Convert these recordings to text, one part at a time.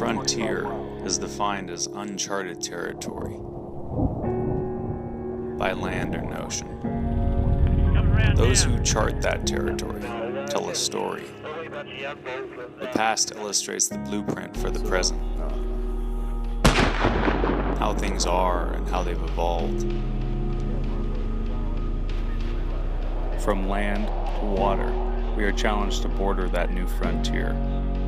frontier is defined as uncharted territory by land or ocean. Those who chart that territory tell a story. The past illustrates the blueprint for the present, how things are and how they've evolved. From land to water, we are challenged to border that new frontier,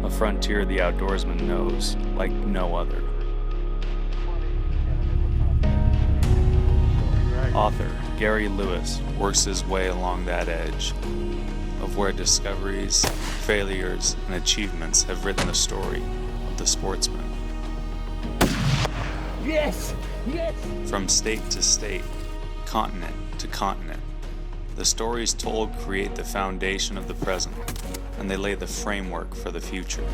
a frontier the outdoorsman knows like no other. Author Gary Lewis works his way along that edge of where discoveries, failures, and achievements have written the story of the sportsman. Yes! Yes! From state to state, continent to continent, the stories told create the foundation of the present, and they lay the framework for the future.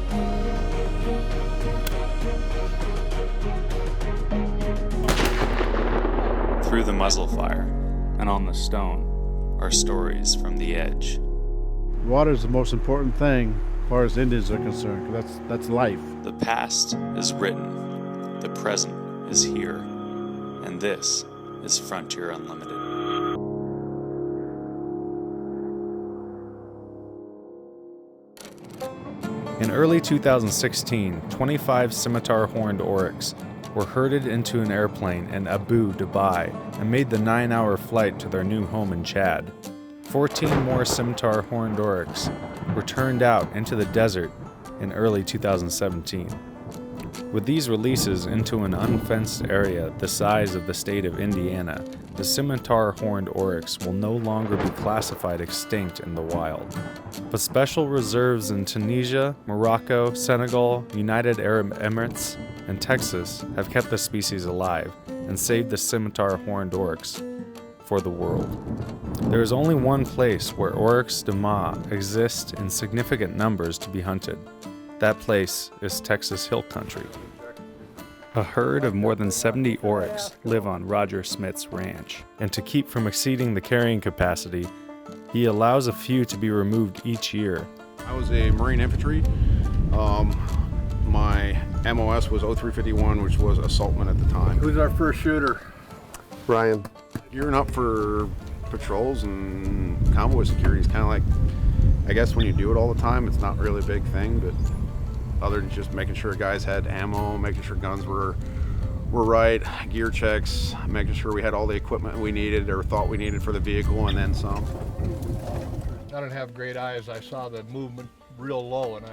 Through the muzzle fire and on the stone are stories from the edge. Water is the most important thing as far as Indians are concerned, 'cause that's life. The past is written, the present is here, and this is Frontier Unlimited. In early 2016, 25 scimitar-horned Oryx were herded into an airplane in Abu Dhabi and made the 9-hour flight to their new home in Chad. 14 more scimitar-horned Oryx were turned out into the desert in early 2017. With these releases into an unfenced area the size of the state of Indiana, the scimitar-horned Oryx will no longer be classified extinct in the wild. But special reserves in Tunisia, Morocco, Senegal, United Arab Emirates, and Texas have kept the species alive and saved the scimitar-horned Oryx for the world. There is only one place where Oryx de ma exist in significant numbers to be hunted. That place is Texas Hill Country. A herd of more than 70 Oryx live on Roger Smith's ranch, and to keep from exceeding the carrying capacity, he allows a few to be removed each year. I was a Marine infantry. My MOS was 0351, which was assaultman at the time. Who's our first shooter? Brian. Gearing up for patrols and convoy security is kind of like, I guess when you do it all the time, it's not really a big thing, but other than just making sure guys had ammo, making sure guns were right, gear checks, making sure we had all the equipment we needed or thought we needed for the vehicle, and then some. I don't have great eyes. I saw the movement real low, and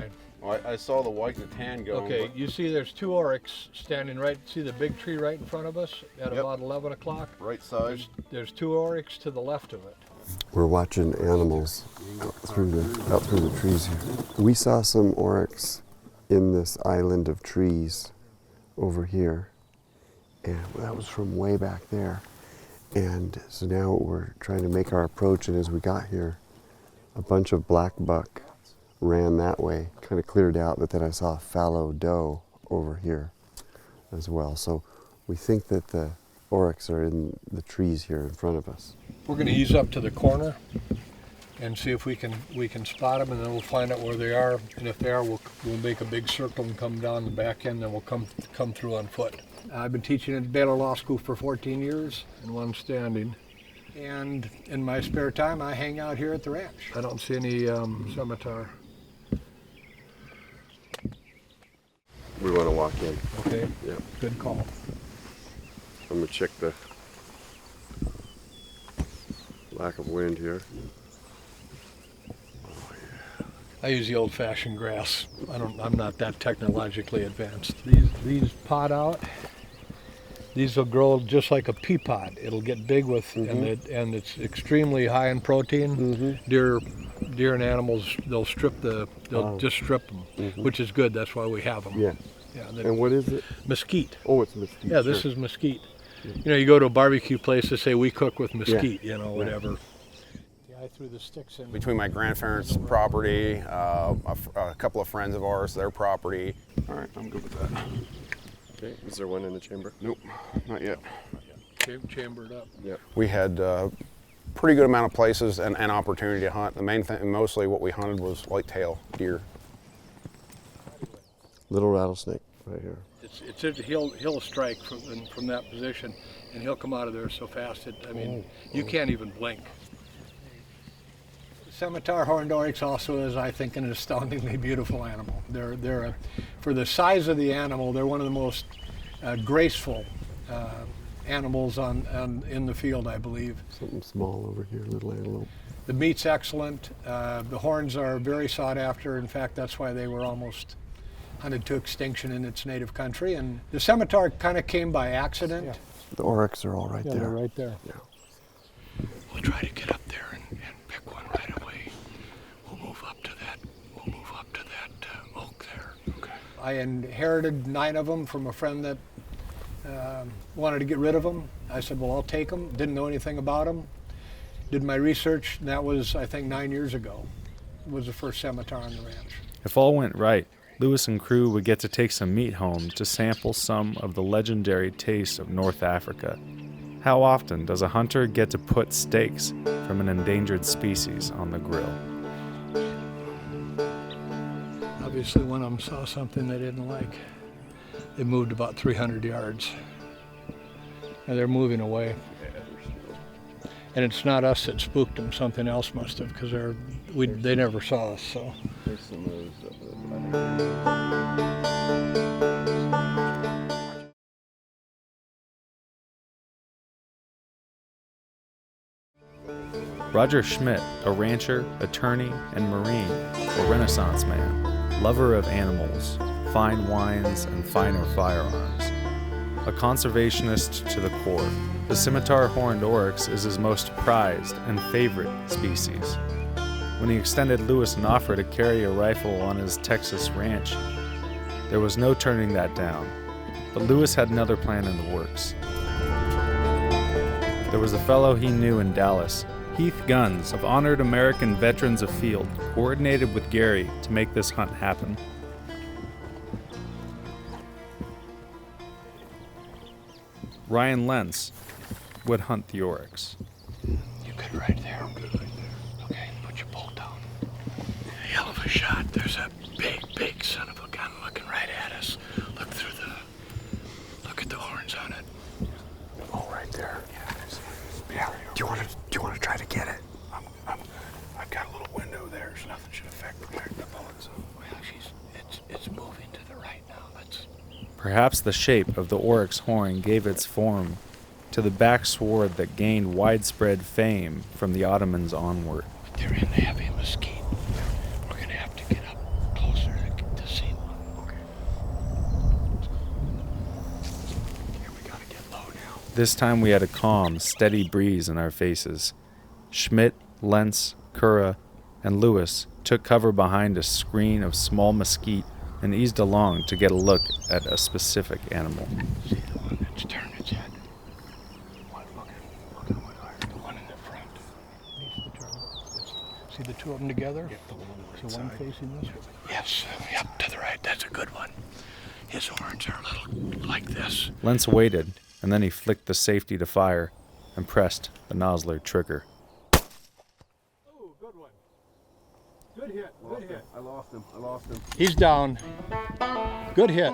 I saw the white and the tan go. Okay, you see there's two Oryx standing right, see the big tree right in front of us at Yep. about 11 o'clock? Right side. There's two Oryx to the left of it. We're watching animals out through the trees here. We saw some Oryx in this island of trees over here, and that was from way back there. And so now we're trying to make our approach, and as we got here, a bunch of black buck ran that way, kind of cleared out, but then I saw a fallow doe over here as well. So we think that the Oryx are in the trees here in front of us. We're going to ease up to the corner and see if we can spot them, and then we'll find out where they are. And if they are, we'll make a big circle and come down the back end, and we'll come through on foot. I've been teaching at Baylor Law School for 14 years in one standing. And in my spare time, I hang out here at the ranch. I don't see any scimitar. We want to walk in. Okay, Yeah. good call. I'm gonna check the lack of wind here. I use the old-fashioned grass. I'm not that technologically advanced. These pot out. These will grow just like a pea pod. It'll get big with, and it's extremely high in protein. Deer and animals, they'll just strip them, which is good. That's why we have them. Yeah. And what is it? Mesquite. Oh, it's mesquite. Yeah, this is mesquite. You know, you go to a barbecue place, they say we cook with mesquite. You know, whatever. I threw the sticks in. Between my grandparents' property, a couple of friends of ours, their property. All right, I'm good with that. Okay, is there one in the chamber? Nope, not yet. Chambered up. Yeah. We had pretty good amount of places and opportunity to hunt. The main thing, mostly what we hunted was whitetail deer. Little rattlesnake. right here. He'll strike from that position, and he'll come out of there so fast. You can't even blink. Scimitar-horned oryx also is, I think, an astoundingly beautiful animal. For the size of the animal, they're one of the most graceful animals in the field, I believe. Something small over here, little antelope. The meat's excellent. The horns are very sought after. In fact, that's why they were almost hunted to extinction in its native country. And the scimitar kind of came by accident. Yeah. The oryx are all right there. They're right there. Yeah. We'll try to get up there and pick one right away. We'll move up to that oak there. Okay. I inherited 9 of them from a friend that wanted to get rid of them. I said, well, I'll take them. Didn't know anything about them. Did my research, and that was, I think, 9 years ago. It was the first scimitar on the ranch. If all went right, Lewis and crew would get to take some meat home to sample some of the legendary taste of North Africa. How often does a hunter get to put steaks from an endangered species on the grill? Obviously, one of them saw something they didn't like. They moved about 300 yards. And they're moving away. And it's not us that spooked them, something else must have, because they never saw us. So. There's some of those up there. Roger Schmidt, a rancher, attorney, and Marine, a Renaissance man, lover of animals, fine wines, and finer firearms. A conservationist to the core, the scimitar-horned oryx is his most prized and favorite species. When he extended Lewis an offer to carry a rifle on his Texas ranch, there was no turning that down. But Lewis had another plan in the works. There was a fellow he knew in Dallas, Heath Guns, of honored American veterans of field, coordinated with Gary to make this hunt happen. Ryan Lentz would hunt the oryx. You good right there. I'm good right there. Okay, put your bolt down. Hell of a shot. There's a big son of a gun looking right at us. Look at the horns on it. Oh, right there. Yeah. Do you want to try to get it? I've got a little window there, so nothing should protect the bullet. So, well, it's moving to the right now. Perhaps the shape of the oryx horn gave its form to the backsword that gained widespread fame from the Ottomans onward. They're in the heavy mesquite. We're going to have to get up closer to see one. Okay. Here, we got to get low now. This time we had a calm, steady breeze in our faces. Schmidt, Lentz, Curra, and Lewis took cover behind a screen of small mesquite and eased along to get a look at a specific animal. See the one that's turned its head? Look at the one in the front. Needs to turn. See the two of them together? Yep, the one facing this way? Yes, yep, to the right. That's a good one. His horns are a little like this. Lentz waited, and then he flicked the safety to fire and pressed the Nosler trigger. Oh, good one. Good hit. I lost him. He's down. Good hit.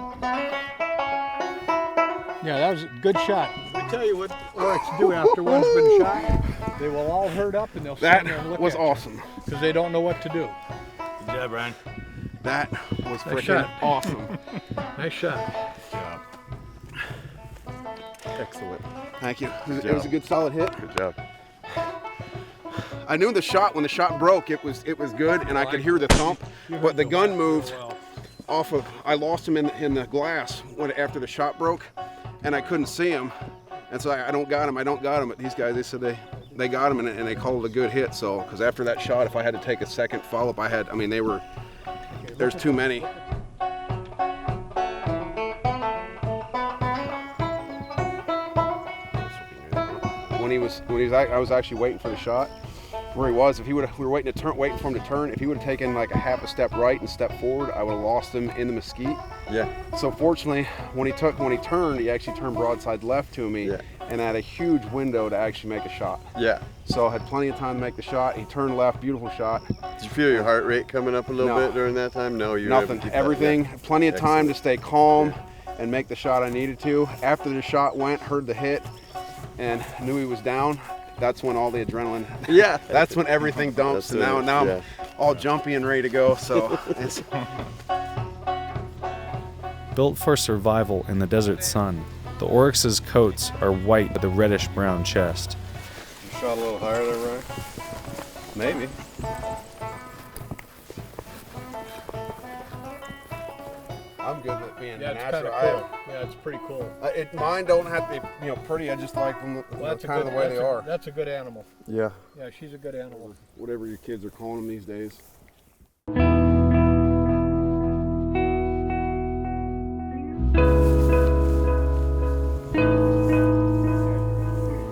Yeah, that was a good shot. I tell you what oryx do after one's been shot. They will all herd up and they'll stand there and look at you. That was awesome. Because they don't know what to do. Good job, Brian. That was freaking shot. awesome. Nice shot. Good job. Excellent. Thank you. It was a good solid hit. Good job. I knew when the shot broke, it was good, and I could hear the thump, but the gun moved off of. I lost him in the glass after the shot broke, and I couldn't see him, and so I don't got him. But these guys, they said they got him, and they called it a good hit. So because after that shot, if I had to take a second follow up, there's too many. I was actually waiting for the shot. Where he was, we were waiting for him to turn. If he would have taken like a half a step right and step forward, I would have lost him in the mesquite. Yeah. So fortunately, when he turned, he actually turned broadside left to me, and had a huge window to actually make a shot. Yeah. So I had plenty of time to make the shot. He turned left, beautiful shot. Did you feel your heart rate coming up a little No. bit during that time? No, you were Nothing, able to keep that, everything, yeah. plenty of time to Excellent. stay calm and make the shot I needed to. After the shot went, heard the hit, and knew he was down. That's when all the adrenaline, Yeah. that's when everything dumps. That's And now it, I'm all jumpy and ready to go. So it's Built for survival in the desert sun, the Oryx's coats are white with a reddish-brown chest. You shot a little higher there, Ryan? maybe. I'm good with it being Yeah, it's kind natural. of cool. Yeah, it's pretty cool. Mine don't have to be, pretty. I just like them kind of the way they are. That's a good animal. Yeah. Yeah, she's a good animal. Whatever your kids are calling them these days.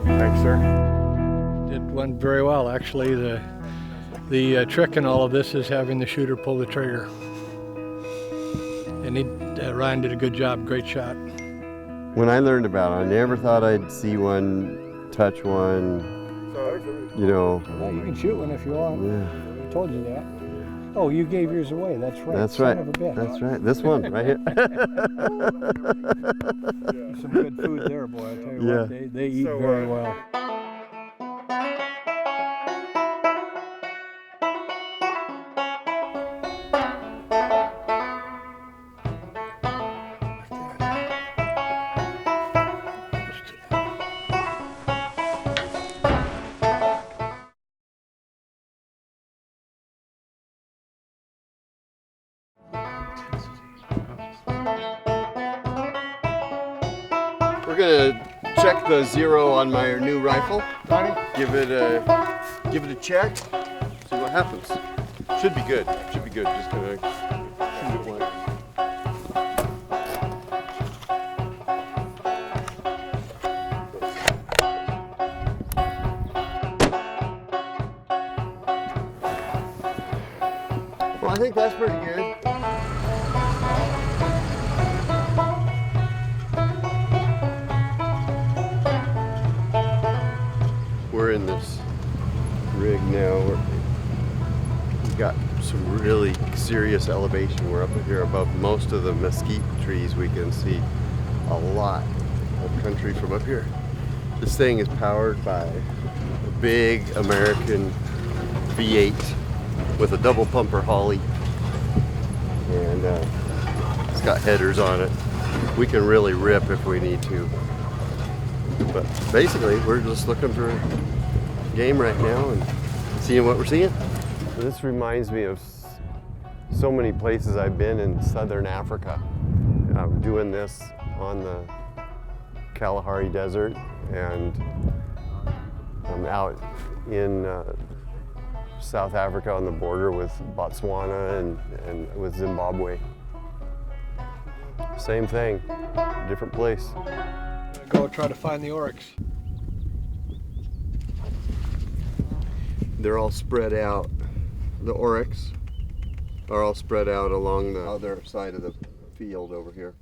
Thanks, sir. It went very well, actually. The trick in all of this is having the shooter pull the trigger. And Ryan did a good job, great shot. When I learned about it, I never thought I'd see one, touch one, you know. Well, you can shoot one if you want. Yeah. I told you that. Oh, you gave yours away. That's right. That's Son right. of a bitch. That's right. This one right here. Some good food there, boy. I tell you Yeah. what, they eat very well. We're gonna check the zero on my new rifle. Ronnie? Give it a check. See what happens. Should be good. Should be good. Just gonna shoot it blank. Well, I think that's pretty good. We're in this rig now. We've got some really serious elevation. We're up here above most of the mesquite trees. We can see a lot of country from up here. This thing is powered by a big American V8 with a double pumper Holly, and it's got headers on it. We can really rip if we need to. But basically, we're just looking for game right now and seeing what we're seeing. This reminds me of so many places I've been in southern Africa. I'm doing this on the Kalahari Desert, and I'm out in South Africa on the border with Botswana and with Zimbabwe. Same thing, different place. Go try to find the Oryx. They're all spread out. The Oryx are all spread out along the other side of the field over here.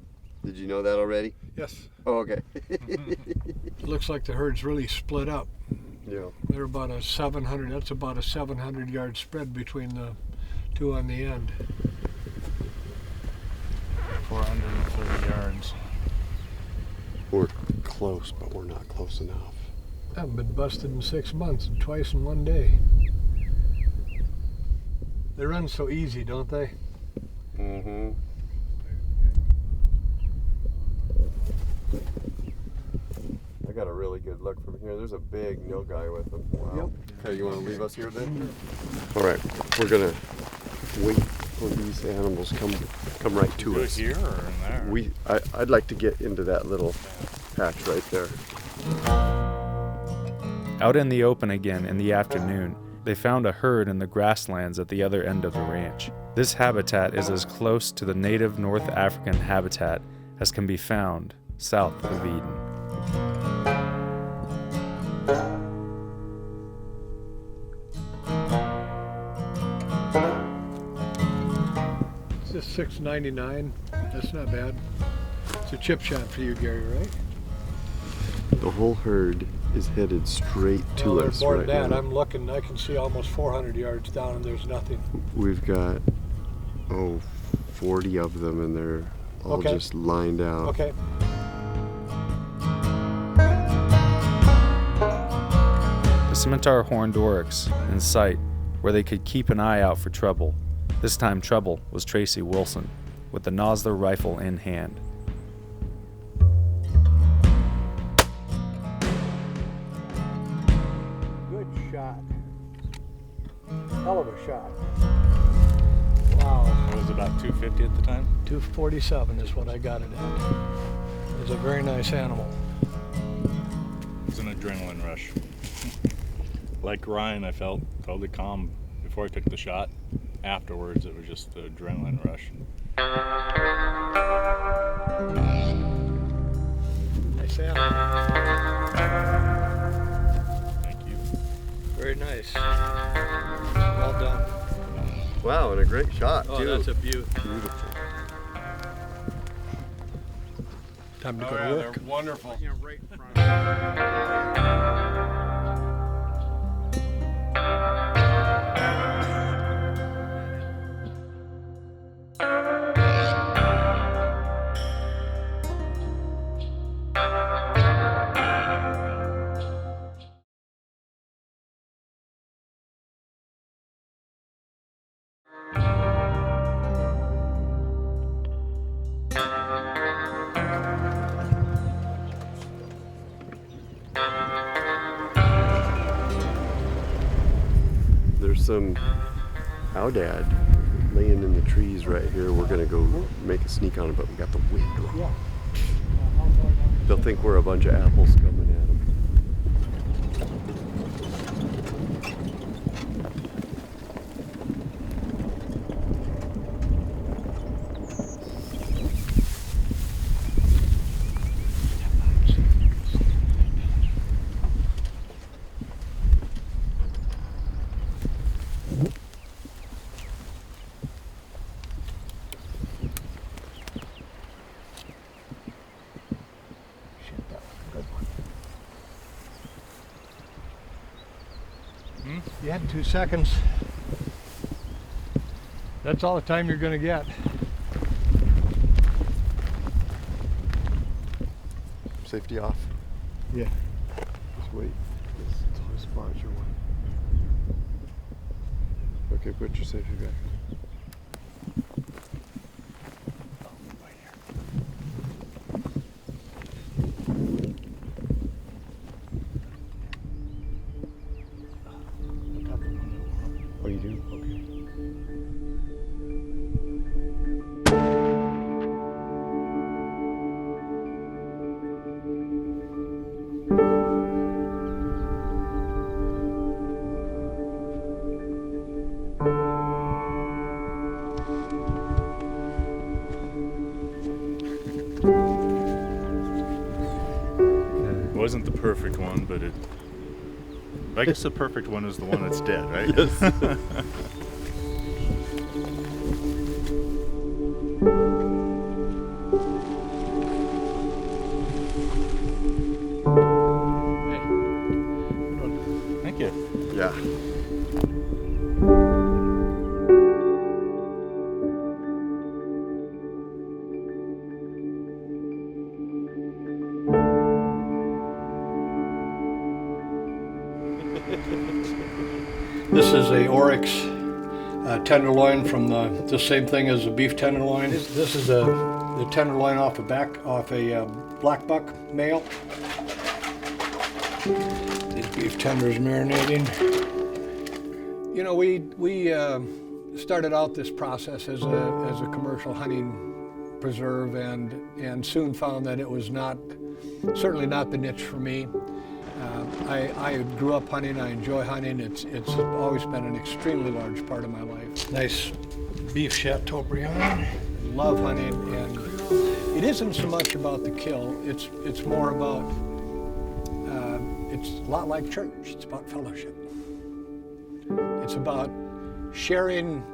Did you know that already? Yes. Oh, okay. It looks like the herd's really split up. Yeah. They're about a 700, that's about a 700-yard spread between the two on the end. 430 yards. We're close, but we're not close enough. I haven't been busted in 6 months and twice in one day. They run so easy, don't they? Mm-hmm. I got a really good look from here. There's a big nilgai with them. Wow. Yep. Okay, you want to leave us here then? All right, we're gonna wait for these animals come right to us. Here or in there? I'd like to get into that little patch right there. Out in the open again in the afternoon, they found a herd in the grasslands at the other end of the ranch. This habitat is as close to the native North African habitat as can be found south of Eden. It's just $6.99. That's not bad. It's a chip shot for you, Gary, right? But the whole herd is headed straight to Well, us there's more right than that. now. I'm looking, I can see almost 400 yards down and there's nothing. We've got, 40 of them, and they're all Okay. just lined out. Okay. The scimitar-horned oryx in sight, where they could keep an eye out for trouble. This time trouble was Tracy Wilson, with the Nosler rifle in hand. Good shot. Hell of a shot. Wow. It was about 250 at the time. 247 is what I got it at. It's a very nice animal. It was an adrenaline rush. Like Ryan, I felt totally calm before I took the shot. Afterwards, it was just the adrenaline rush. Nice animal. Thank you. Very nice. Well done. Wow, and a great shot, Oh, too. that's a beaut. Beautiful. Time to go to work. They're wonderful. There's some oudad laying in the trees right here. We're gonna go make a sneak on it, but we got the wind wrong. They'll think we're a bunch of apples coming at them. You had 2 seconds. That's all the time you're going to get. Safety off. Yeah. Just wait. This spot your way. Okay, put your safety back. Oh, you do? Okay. It wasn't the perfect one, but it. I guess the perfect one is the one that's dead, right? Yes. Thank you. Yeah. This is a Oryx tenderloin from the same thing as a beef tenderloin. This is the tenderloin off a black buck male. These beef tenders marinating. You know, we started out this process as a commercial hunting preserve, and soon found that it was certainly not the niche for me. I grew up hunting. I enjoy hunting. It's always been an extremely large part of my life. Nice beef Chateaubriand. Love hunting, and it isn't so much about the kill. It's more about it's a lot like church. It's about fellowship. It's about sharing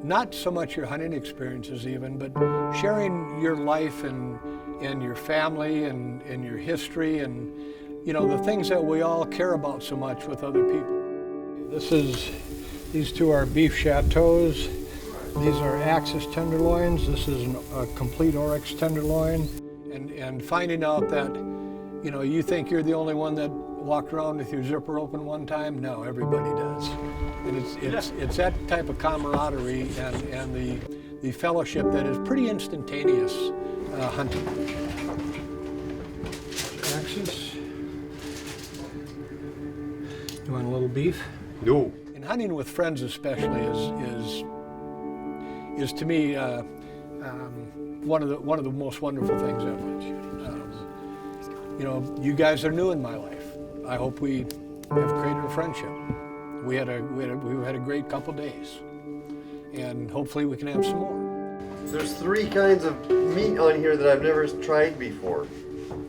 not so much your hunting experiences even, but sharing your life and and your family and your history and, you know, the things that we all care about so much with other people. These two are beef chateaus. These are axis tenderloins. This is a complete Oryx tenderloin. And finding out that, you know, you think you're the only one that walked around with your zipper open one time. No, everybody does. And it's that type of camaraderie and the fellowship that is pretty instantaneous hunting. Axis. You want a little beef? No. And hunting with friends especially is to me one of the most wonderful things ever. You know, you guys are new in my life. I hope we have created a friendship. We had a great couple days, and hopefully we can have some more. There's 3 kinds of meat on here that I've never tried before.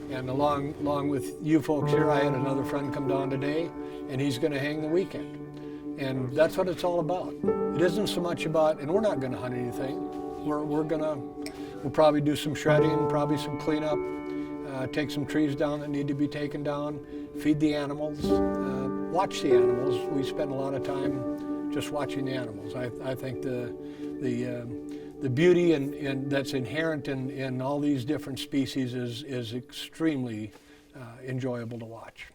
And along with you folks here, I had another friend come down today, and he's going to hang the weekend. And that's what it's all about. It isn't so much about, and we're not going to hunt anything. We'll probably do some shredding, probably some cleanup, take some trees down that need to be taken down, feed the animals, watch the animals. We spend a lot of time just watching the animals. I think the beauty and that's inherent in all these different species is extremely enjoyable to watch.